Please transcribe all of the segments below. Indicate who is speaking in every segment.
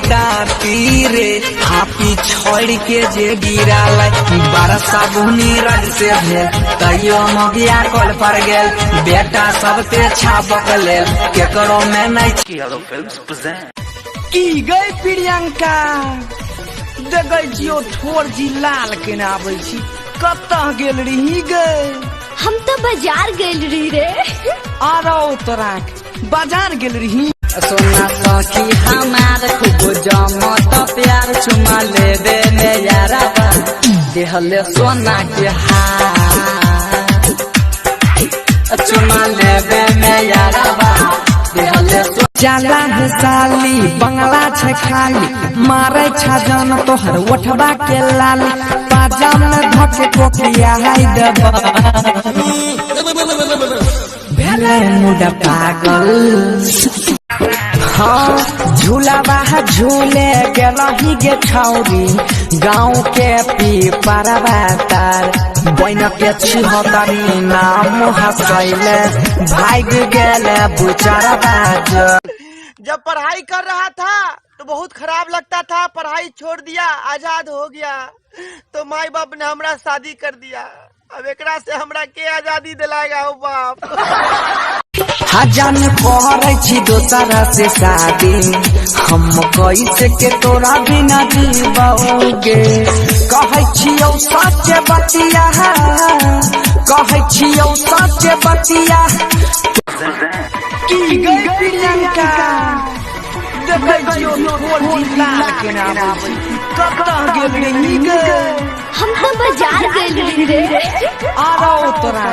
Speaker 1: दाती रे हाथी छोड़ के जे गिराल बरसा बुनी रज से भेल तैयो मगिया कल पर गेल बेटा सबते छापक लेल केकरो में नहीं
Speaker 2: की गई प्रियंका देखै जियो ठोर जी लाल केना आबै छी कतऽ गेल रही गए
Speaker 3: हम तो बाजार गेल रही रे
Speaker 2: आरो तोरा बाजार गेल रही
Speaker 1: सोना सखी हमार खूब जमत प्यार चुमा ले दे ले यारा देहले सोना के हार चुमा ले दे ले यारा देहले जाला है साली बंगला छे खाली मारे छा जान तोहर उठबा के लाली पाजाम में धके कोकिया हाय देबा भेले मुड़ा पागल हाँ झूला बाहा झूले गेलही गे छौरी गाँव के पी परवातार बन के छिहतरी नाम हंसैले भाग गेले बुचारा बाज।
Speaker 4: जब पढ़ाई कर रहा था तो बहुत खराब लगता था, पढ़ाई छोड़ दिया आजाद हो गया तो माई बाप ने हमरा शादी कर दिया। अब एकरा से हमरा के आजादी दिलाएगा हो बाप।
Speaker 1: हजान करे छी दोसरा से शादी हम कैसे के तोरा बिना जीवोगे कहै छियौ सच बतिया कहै छियौ सच बतिया
Speaker 2: की गई प्रियंका देखै जियो ठोर जी लाल केना आबै कतऽ गेल रही गए
Speaker 3: हम तो बाजार गेल रही रे
Speaker 2: आरो तोरा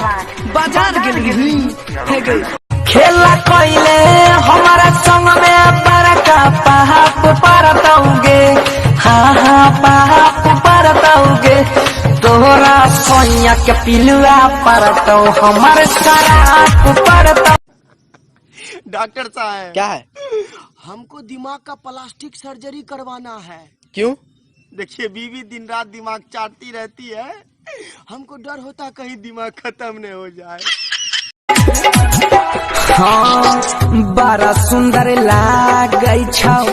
Speaker 2: बाजार गेल रही हे गई
Speaker 1: खेला कोइले हमारा संग में बड़का पाप परतौगे हाँ हाँ पाप परतौगे तोरा सोनिया के पिलुआ परतौ हमारे शराब परतौ।
Speaker 4: डॉक्टर साहब
Speaker 5: क्या है?
Speaker 4: हमको दिमाग का प्लास्टिक सर्जरी करवाना है।
Speaker 5: क्यों?
Speaker 4: देखिए बीवी दिन रात दिमाग चाटती रहती है, हमको डर होता कहीं दिमाग खत्म न हो जाए।
Speaker 1: हाँ बड़ा सुंदर लागै छौ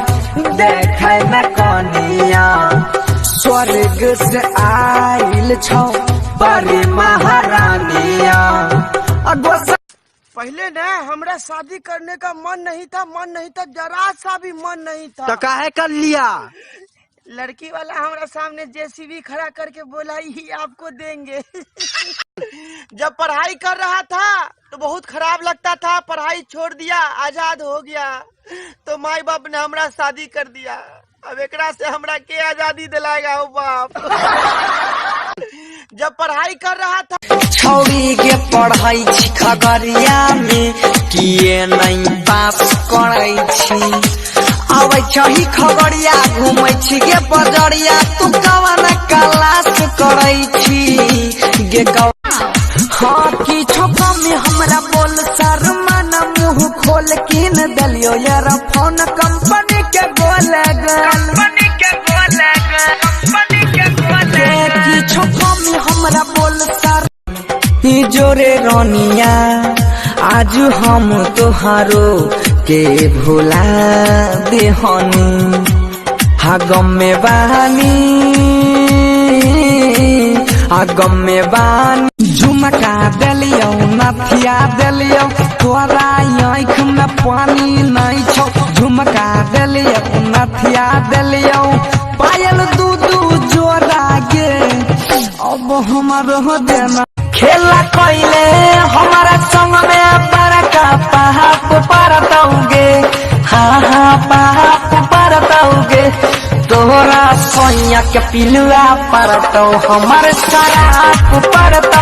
Speaker 1: देखै में कनिया स्वर्ग से आइल छौ परी महारानिया।
Speaker 4: पहले न हमरा शादी करने का मन नहीं था, जरा सा भी मन नहीं था।
Speaker 5: तो काहे कर लिया?
Speaker 4: लड़की वाला हमारा सामने जेसीबी खड़ा करके बोला ही आपको देंगे। जब पढ़ाई कर रहा था तो बहुत खराब लगता था, पढ़ाई छोड़ दिया आजाद हो गया तो माई बाप ने हमरा शादी कर दिया। अब एकरा से हमरा के आजादी दिलाएगा हो बाप। जब पढ़ाई कर रहा था
Speaker 1: छौरी के पढ़ाई छी खगड़िया में किए नहीं पास करै छी आबै छही खगड़िया घूमै छी गे बजरिया तू कवन क्लास करै छी गे हाँ किछो कमी हमरा बोल शर्मा न मुँह खोल किन देलियो यार फोन कंपनी के गोल किछो कमी हमरा बोल सर जोरे रोनिया आज हम तोहारो के भुला देहनी हागम में बानी झुमका देलियो नथिया देलियो तोरा आँख में पानी नहीं छौ झुमका देलियो नथिया देलियो पायल दू जोड़ा गे अब हमारो देना खेला कोइले हमारा संग में बड़का पाप परतौगे हाँ हाँ पाप परतौगे तोरा सोनिया के पिलुआ परतौ हमारे शराब परतौ।